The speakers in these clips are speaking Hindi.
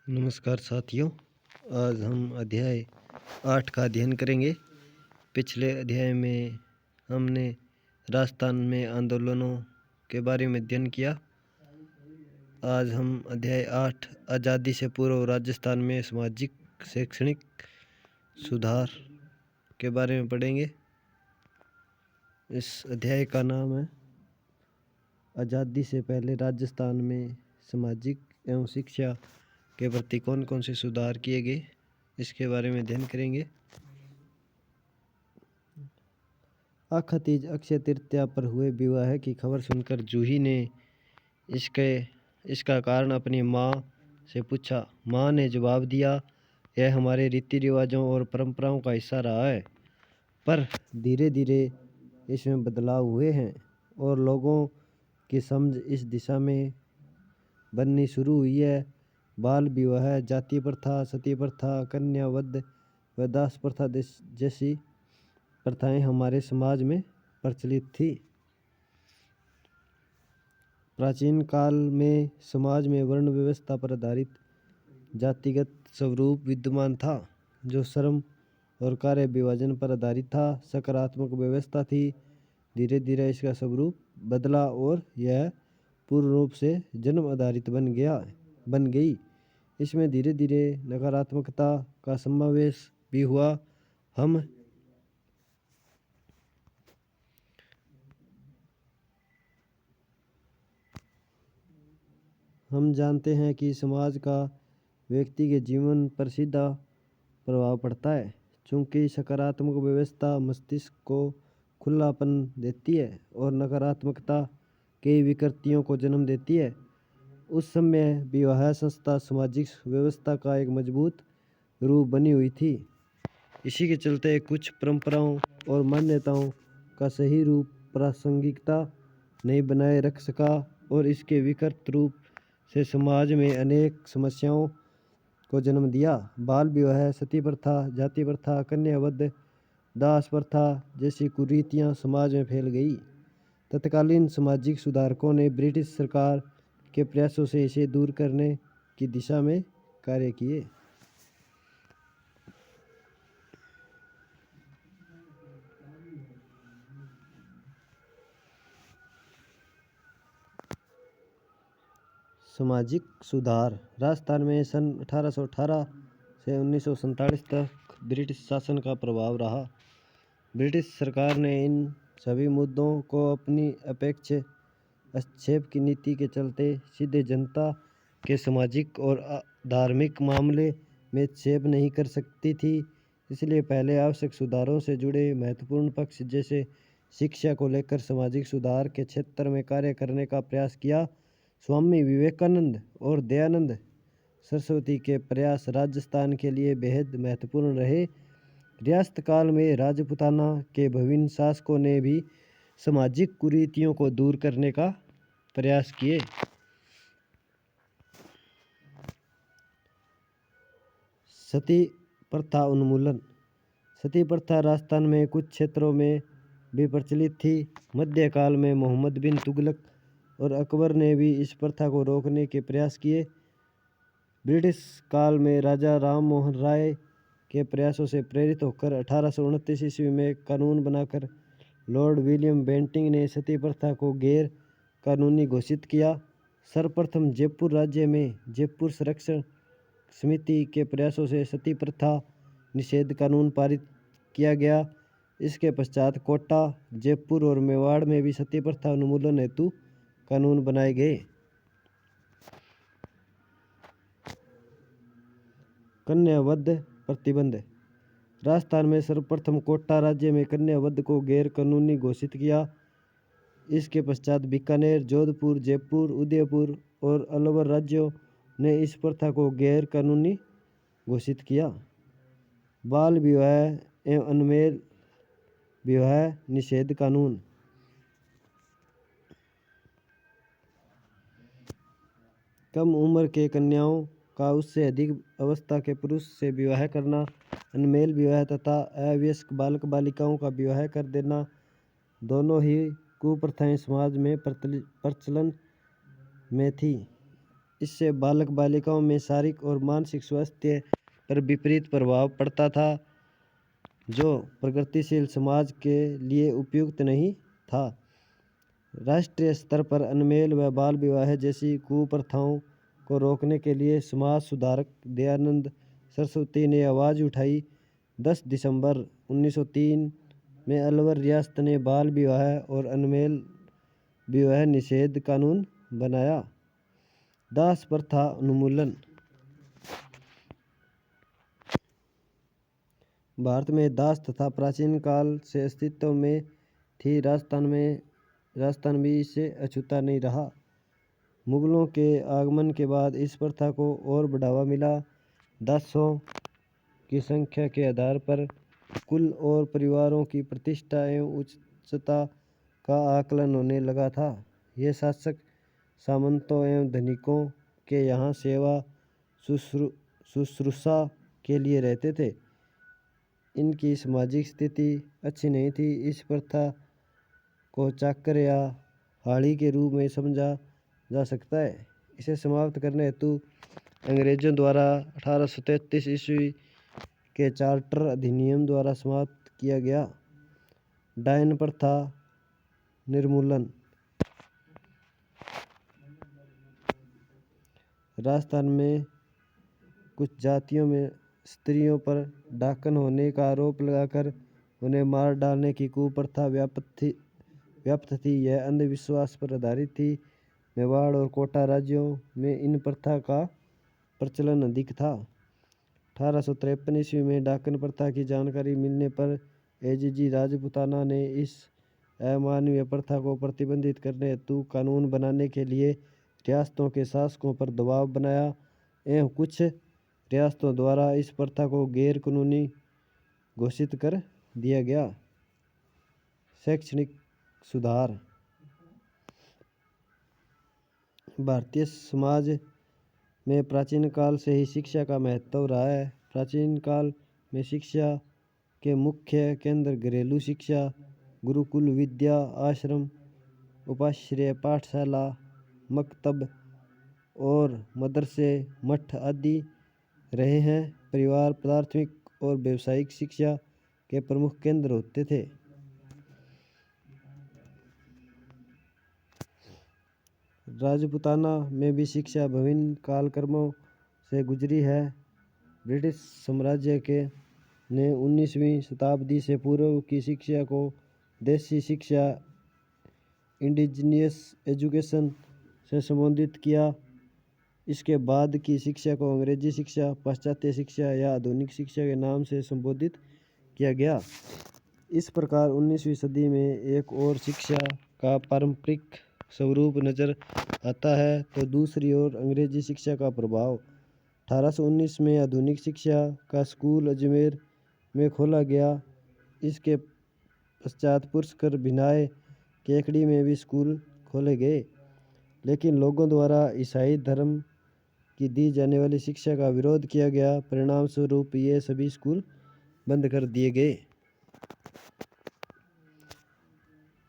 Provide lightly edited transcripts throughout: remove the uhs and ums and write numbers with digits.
नमस्कार साथियों। आज हम अध्याय 8 का अध्ययन करेंगे। पिछले अध्याय में हमने राजस्थान में आंदोलनों के बारे में अध्ययन किया। आज हम अध्याय 8 आज़ादी से पूर्व राजस्थान में सामाजिक शैक्षणिक सुधार के बारे में पढ़ेंगे। इस अध्याय का नाम है आज़ादी से पहले राजस्थान में सामाजिक एवं शिक्षा के प्रति कौन कौन से सुधार किए गए, इसके बारे में अध्ययन करेंगे। आखा तीज अक्षय तृतीया पर हुए विवाह की खबर सुनकर जूही ने इसका कारण अपनी माँ से पूछा। माँ ने जवाब दिया, यह हमारे रीति रिवाजों और परंपराओं का हिस्सा रहा है, पर धीरे धीरे इसमें बदलाव हुए हैं और लोगों की समझ इस दिशा में बननी शुरू हुई है। बाल विवाह, जाति प्रथा, सती प्रथा, कन्यावध व दास प्रथा जैसी प्रथाएं हमारे समाज में प्रचलित थी। प्राचीन काल में समाज में वर्ण व्यवस्था पर आधारित जातिगत स्वरूप विद्यमान था, जो श्रम और कार्य विभाजन पर आधारित था। सकारात्मक व्यवस्था थी। धीरे धीरे इसका स्वरूप बदला और यह पूर्ण रूप से जन्म आधारित बन गई। इसमें धीरे धीरे नकारात्मकता का समावेश भी हुआ। हम जानते हैं कि समाज का व्यक्ति के जीवन पर सीधा प्रभाव पड़ता है, चूँकि सकारात्मक व्यवस्था मस्तिष्क को खुलापन देती है और नकारात्मकता कई विकृतियों को जन्म देती है। उस समय विवाह संस्था सामाजिक व्यवस्था का एक मजबूत रूप बनी हुई थी। इसी के चलते कुछ परंपराओं और मान्यताओं का सही रूप प्रासंगिकता नहीं बनाए रख सका और इसके विकृत रूप से समाज में अनेक समस्याओं को जन्म दिया। बाल विवाह, सती प्रथा, जाति प्रथा, कन्यावध, दास प्रथा जैसी कुरीतियां समाज में फैल गई। तत्कालीन सामाजिक सुधारकों ने ब्रिटिश सरकार के प्रयासों से इसे दूर करने की दिशा में कार्य किए। सामाजिक सुधार। राजस्थान में सन 1818 से 1947 तक ब्रिटिश शासन का प्रभाव रहा। ब्रिटिश सरकार ने इन सभी मुद्दों को अपनी अपेक्ष हस्तक्षेप की नीति के चलते सीधे जनता के सामाजिक और धार्मिक मामले में हस्तक्षेप नहीं कर सकती थी। इसलिए पहले आवश्यक सुधारों से जुड़े महत्वपूर्ण पक्ष जैसे शिक्षा को लेकर सामाजिक सुधार के क्षेत्र में कार्य करने का प्रयास किया। स्वामी विवेकानंद और दयानंद सरस्वती के प्रयास राजस्थान के लिए बेहद महत्वपूर्ण रहे। रियासत काल में राजपूताना के विभिन्न शासकों ने भी सामाजिक कुरीतियों को दूर करने का प्रयास किए। सती प्रथा उन्मूलन। सती प्रथा राजस्थान में कुछ क्षेत्रों में भी प्रचलित थी। मध्यकाल में मोहम्मद बिन तुगलक और अकबर ने भी इस प्रथा को रोकने के प्रयास किए। ब्रिटिश काल में राजा राम मोहन राय के प्रयासों से प्रेरित होकर 1829 ईस्वी में कानून बनाकर लॉर्ड विलियम बेंटिंक ने सती प्रथा को गैर कानूनी घोषित किया। सर्वप्रथम जयपुर राज्य में जयपुर संरक्षण समिति के प्रयासों से सती प्रथा निषेध कानून पारित किया गया। इसके पश्चात कोटा, जयपुर और मेवाड़ में भी सती प्रथा उन्मूलन हेतु कानून बनाए गए। कन्यावध प्रतिबंध। राजस्थान में सर्वप्रथम कोटा राज्य में कन्यावध को गैर कानूनी घोषित किया। इसके पश्चात बीकानेर, जोधपुर, जयपुर, उदयपुर और अलवर राज्यों ने इस प्रथा को गैर कानूनी घोषित किया। बाल विवाह एवं अनमेल विवाह निषेध कानून। कम उम्र के कन्याओं का उससे अधिक अवस्था के पुरुष से विवाह करना, अनमेल विवाह तथा अवयस्क बालक बालिकाओं का विवाह कर देना, दोनों ही कुप्रथाएं समाज में प्रचलन में थी। इससे बालक बालिकाओं में शारीरिक और मानसिक स्वास्थ्य पर विपरीत प्रभाव पड़ता था, जो प्रगतिशील समाज के लिए उपयुक्त नहीं था। राष्ट्रीय स्तर पर अनमेल व बाल विवाह जैसी कुप्रथाओं को रोकने के लिए समाज सुधारक दयानंद सरस्वती ने आवाज़ उठाई। 10 दिसंबर 1903 में अलवर रियासत ने बाल विवाह और अनमेल विवाह निषेध कानून बनाया। दास प्रथा उन्मूलन। भारत में दास तथा प्राचीन काल से अस्तित्व में थी। राजस्थान भी इससे अछूता नहीं रहा। मुगलों के आगमन के बाद इस प्रथा को और बढ़ावा मिला। दासों की संख्या के आधार पर कुल और परिवारों की प्रतिष्ठा एवं उच्चता का आकलन होने लगा था। ये शासक सामंतों एवं धनिकों के यहाँ सेवा शुश्रूषा के लिए रहते थे। इनकी सामाजिक स्थिति अच्छी नहीं थी। इस प्रथा को चाकर या हाड़ी के रूप में समझा जा सकता है। इसे समाप्त करने हेतु अंग्रेजों द्वारा 1833 ईस्वी के चार्टर अधिनियम द्वारा समाप्त किया गया। डायन प्रथा निर्मूलन। राजस्थान में कुछ जातियों में स्त्रियों पर डाकन होने का आरोप लगाकर उन्हें मार डालने की कुप्रथा व्याप्त थी। यह अंधविश्वास पर आधारित थी। मेवाड़ और कोटा राज्यों में इन प्रथा का प्रचलन अधिक था। 1853 ईस्वी में डाकन प्रथा की जानकारी मिलने पर एजीजी राजपुताना ने इस अमानवीय प्रथा को प्रतिबंधित करने हेतु कानून बनाने के लिए रियासतों के शासकों पर दबाव बनाया एवं कुछ रियासतों द्वारा इस प्रथा को गैर कानूनी घोषित कर दिया गया। शैक्षणिक सुधार। भारतीय समाज में प्राचीन काल से ही शिक्षा का महत्व रहा है। प्राचीन काल में शिक्षा के मुख्य केंद्र घरेलू शिक्षा, गुरुकुल विद्या, आश्रम, उपाश्रय पाठशाला, मकतब और मदरसे, मठ आदि रहे हैं। परिवार प्राथमिक और व्यावसायिक शिक्षा के प्रमुख केंद्र होते थे। राजपुताना में भी शिक्षा विभिन्न कालक्रमों से गुजरी है। ब्रिटिश साम्राज्य के ने 19वीं शताब्दी से पूर्व की शिक्षा को देसी शिक्षा इंडिजिनियस एजुकेशन से संबोधित किया। इसके बाद की शिक्षा को अंग्रेजी शिक्षा, पाश्चात्य शिक्षा या आधुनिक शिक्षा के नाम से संबोधित किया गया। इस प्रकार 19वीं सदी में एक और शिक्षा का पारंपरिक स्वरूप नजर आता है तो दूसरी ओर अंग्रेजी शिक्षा का प्रभाव। 1819 में आधुनिक शिक्षा का स्कूल अजमेर में खोला गया। इसके पश्चात पुष्कर, भिनाय, केकड़ी में भी स्कूल खोले गए, लेकिन लोगों द्वारा ईसाई धर्म की दी जाने वाली शिक्षा का विरोध किया गया। परिणाम स्वरूप ये सभी स्कूल बंद कर दिए गए।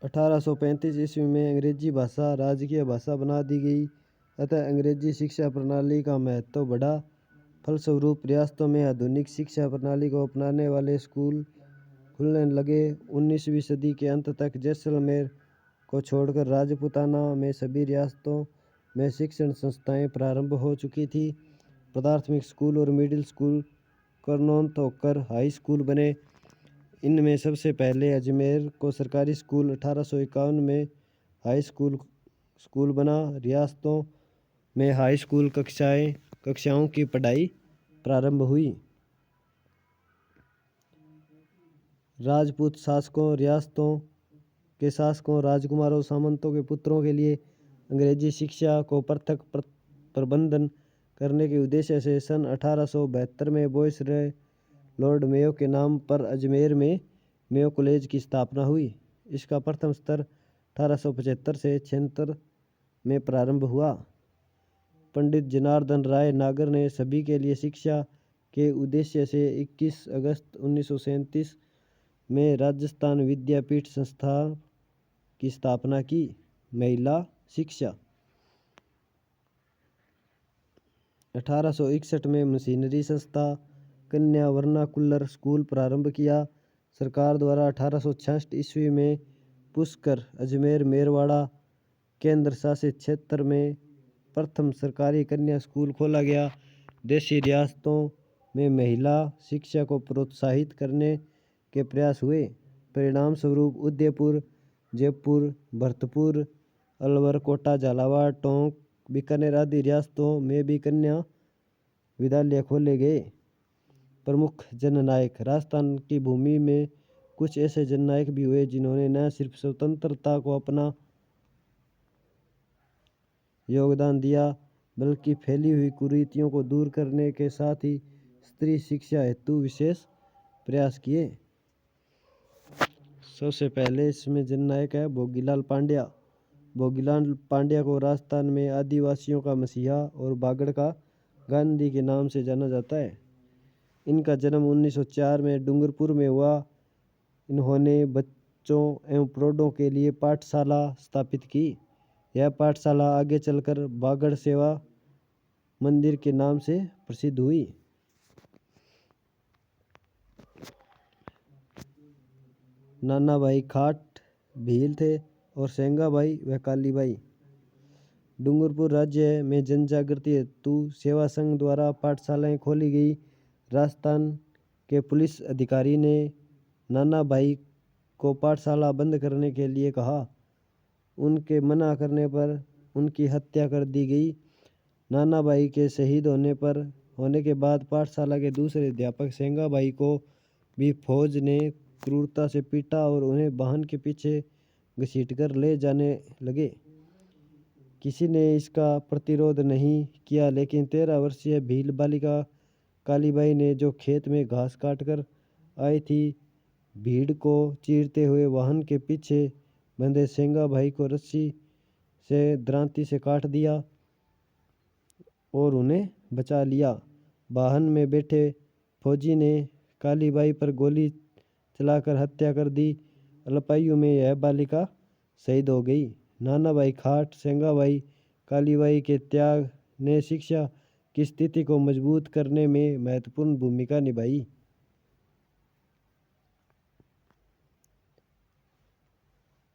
1835 ईस्वी में अंग्रेजी भाषा राजकीय भाषा बना दी गई, अतः अंग्रेजी शिक्षा प्रणाली का महत्व बढ़ा। फलस्वरूप रियासतों में आधुनिक शिक्षा प्रणाली को अपनाने वाले स्कूल खुलने लगे। 19वीं सदी के अंत तक जैसलमेर को छोड़कर राजपुताना में सभी रियासतों में शिक्षण संस्थाएं प्रारंभ हो चुकी थी। प्राथमिक स्कूल और मिडिल स्कूल कर्नौत होकर हाई स्कूल बने। इनमें सबसे पहले अजमेर को सरकारी स्कूल 1851 में हाई स्कूल बना। रियासतों में हाई स्कूल कक्षाओं की पढ़ाई प्रारंभ हुई। राजपूत शासकों, रियासतों के शासकों, राजकुमारों, सामंतों के पुत्रों के लिए अंग्रेजी शिक्षा को पृथक प्रबंधन करने के उद्देश्य से सन 1872 में वायसराय लॉर्ड मेयो के नाम पर अजमेर में मेयो कॉलेज की स्थापना हुई। इसका प्रथम स्तर 1875 से 76 में प्रारंभ हुआ। पंडित जनार्दन राय नागर ने सभी के लिए शिक्षा के उद्देश्य से 21 अगस्त 1937 में राजस्थान विद्यापीठ संस्थान की स्थापना की। महिला शिक्षा। 1861 में मशीनरी संस्था कन्या वर्नाकुलर स्कूल प्रारंभ किया। सरकार द्वारा 1866 ईस्वी में पुष्कर, अजमेर, मेरवाड़ा केंद्र शासित क्षेत्र में प्रथम सरकारी कन्या स्कूल खोला गया। देशी रियासतों में महिला शिक्षा को प्रोत्साहित करने के प्रयास हुए। परिणाम स्वरूप उदयपुर, जयपुर, भरतपुर, अलवर, कोटा, झालावाड़, टोंक, बीकानेर आदि रियासतों में भी कन्या विद्यालय खोले गए। प्रमुख जननायक। राजस्थान की भूमि में कुछ ऐसे जननायक भी हुए जिन्होंने न सिर्फ स्वतंत्रता को अपना योगदान दिया बल्कि फैली हुई कुरीतियों को दूर करने के साथ ही स्त्री शिक्षा हेतु विशेष प्रयास किए। सबसे पहले इसमें जननायक है भोगीलाल पांड्या। भोगीलाल पांड्या को राजस्थान में आदिवासियों का मसीहा और बागड़ का गांधी के नाम से जाना जाता है। इनका जन्म 1904 में डूंगरपुर में हुआ। इन्होंने बच्चों एवं प्रौढ़ों के लिए पाठशाला स्थापित की। यह पाठशाला आगे चलकर बागड़ सेवा मंदिर के नाम से प्रसिद्ध हुई। नाना भाई खाट भील थे और सेंगा भाई व काली बाई। डूंगरपुर राज्य में जनजागृति हेतु सेवा संघ द्वारा पाठशालाएं खोली गई। राजस्थान के पुलिस अधिकारी ने नाना भाई को पाठशाला बंद करने के लिए कहा। उनके मना करने पर उनकी हत्या कर दी गई। नाना भाई के शहीद होने के बाद पाठशाला के दूसरे अध्यापक सेंगा भाई को भी फौज ने क्रूरता से पीटा और उन्हें वाहन के पीछे घसीटकर ले जाने लगे। किसी ने इसका प्रतिरोध नहीं किया, लेकिन 13 वर्षीय भील बालिका कालीबाई ने, जो खेत में घास काटकर आई थी, भीड़ को चीरते हुए वाहन के पीछे बंधे सेंगा भाई को रस्सी से दरांती से काट दिया और उन्हें बचा लिया। वाहन में बैठे फौजी ने कालीबाई पर गोली चलाकर हत्या कर दी। अल्पायु में यह बालिका शहीद हो गई। नाना भाई खाट, सेंगा भाई, कालीबाई के त्याग ने शिक्षा की स्थिति को मजबूत करने में महत्वपूर्ण भूमिका निभाई।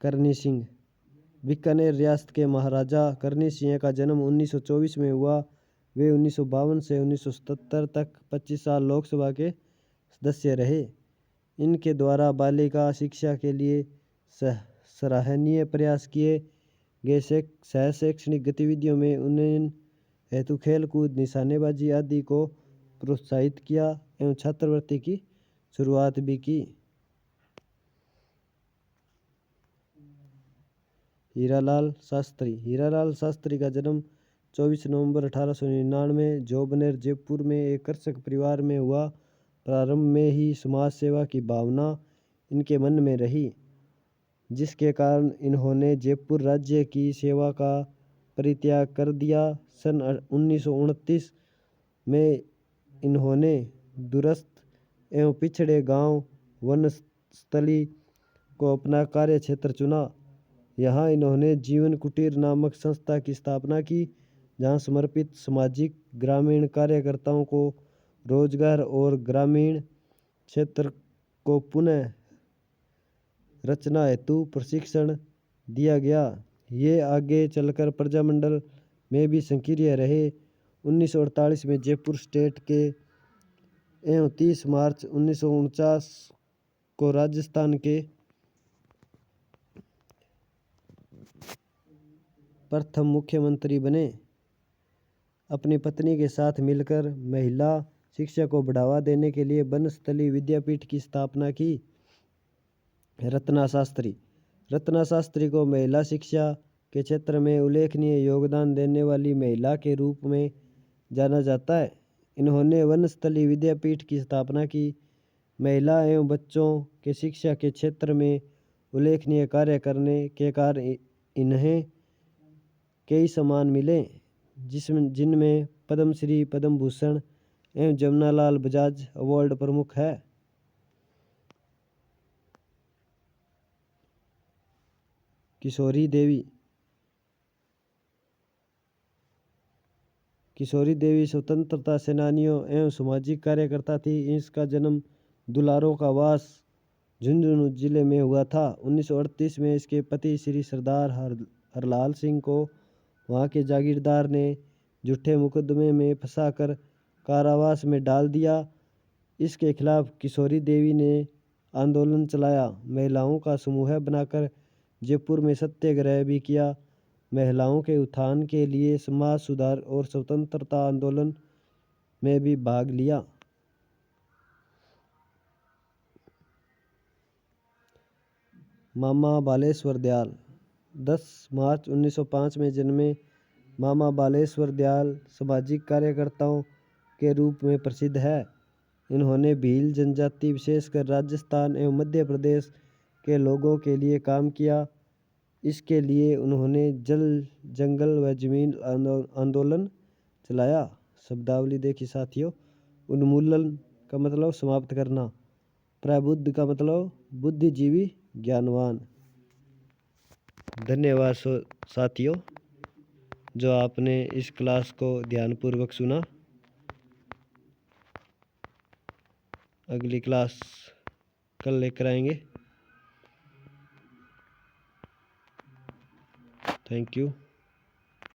करनी सिंह। बीकानेर रियासत के महाराजा करनी सिंह का जन्म 1924 में हुआ। वे 1952 से 1977 तक 25 साल लोकसभा के सदस्य रहे। इनके द्वारा बालिका शिक्षा के लिए सराहनीय प्रयास किए गए। सह शैक्षणिक गतिविधियों में उन्नयन हेतु खेल कूद, निशानेबाजी आदि को प्रोत्साहित किया एवं छात्रवृत्ति की शुरुआत भी की। हीरालाल शास्त्री। हीरालाल शास्त्री का जन्म 24 नवंबर 1899 जोबनेर, जयपुर में एक कृषक परिवार में हुआ। प्रारंभ में ही समाज सेवा की भावना इनके मन में रही, जिसके कारण इन्होंने जयपुर राज्य की सेवा का परित्याग कर दिया। सन 1929 में इन्होंने दूरस्थ एवं पिछड़े गांव वनस्थली को अपना कार्य क्षेत्र चुना। यहाँ इन्होंने जीवन कुटीर नामक संस्था की स्थापना की, जहाँ समर्पित सामाजिक ग्रामीण कार्यकर्ताओं को रोजगार और ग्रामीण क्षेत्र को पुनः रचना हेतु प्रशिक्षण दिया गया। ये आगे चलकर प्रजामंडल में भी सक्रिय रहे। 1948 में जयपुर स्टेट के एवं 30 मार्च 1949 को राजस्थान के प्रथम मुख्यमंत्री बने। अपनी पत्नी के साथ मिलकर महिला शिक्षा को बढ़ावा देने के लिए वनस्थली विद्यापीठ की स्थापना की। रत्ना शास्त्री। रत्ना शास्त्री को महिला शिक्षा के क्षेत्र में उल्लेखनीय योगदान देने वाली महिला के रूप में जाना जाता है। इन्होंने वनस्थली विद्यापीठ की स्थापना की। महिला एवं बच्चों के शिक्षा के क्षेत्र में उल्लेखनीय कार्य करने के कारण इन्हें कई सम्मान मिले, जिनमें पद्मश्री, पद्म भूषण एवं जमनालाल बजाज अवार्ड प्रमुख है। किशोरी देवी। किशोरी देवी स्वतंत्रता सेनानियों एवं सामाजिक कार्यकर्ता थी। इसका जन्म दुलारों का वास झुंझुनू जिले में हुआ था। 1938 में इसके पति श्री सरदार हरलाल सिंह को वहाँ के जागीरदार ने झूठे मुकदमे में फंसाकर कारावास में डाल दिया। इसके खिलाफ किशोरी देवी ने आंदोलन चलाया। महिलाओं का समूह बनाकर जयपुर में सत्याग्रह भी किया। महिलाओं के उत्थान के लिए समाज सुधार और स्वतंत्रता आंदोलन में भी भाग लिया। मामा बालेश्वर दयाल 10 मार्च 1905 में जन्मे मामा बालेश्वर दयाल सामाजिक कार्यकर्ताओं के रूप में प्रसिद्ध है। इन्होंने भील जनजाति विशेषकर राजस्थान एवं मध्य प्रदेश के लोगों के लिए काम किया। इसके लिए उन्होंने जल जंगल व जमीन आंदोलन चलाया। शब्दावली देखिए साथियों। उन्मूलन का मतलब समाप्त करना। प्रबुद्ध का मतलब बुद्धिजीवी ज्ञानवान। धन्यवाद साथियों जो आपने इस क्लास को ध्यानपूर्वक सुना। अगली क्लास कल लेकर आएंगे। Thank you.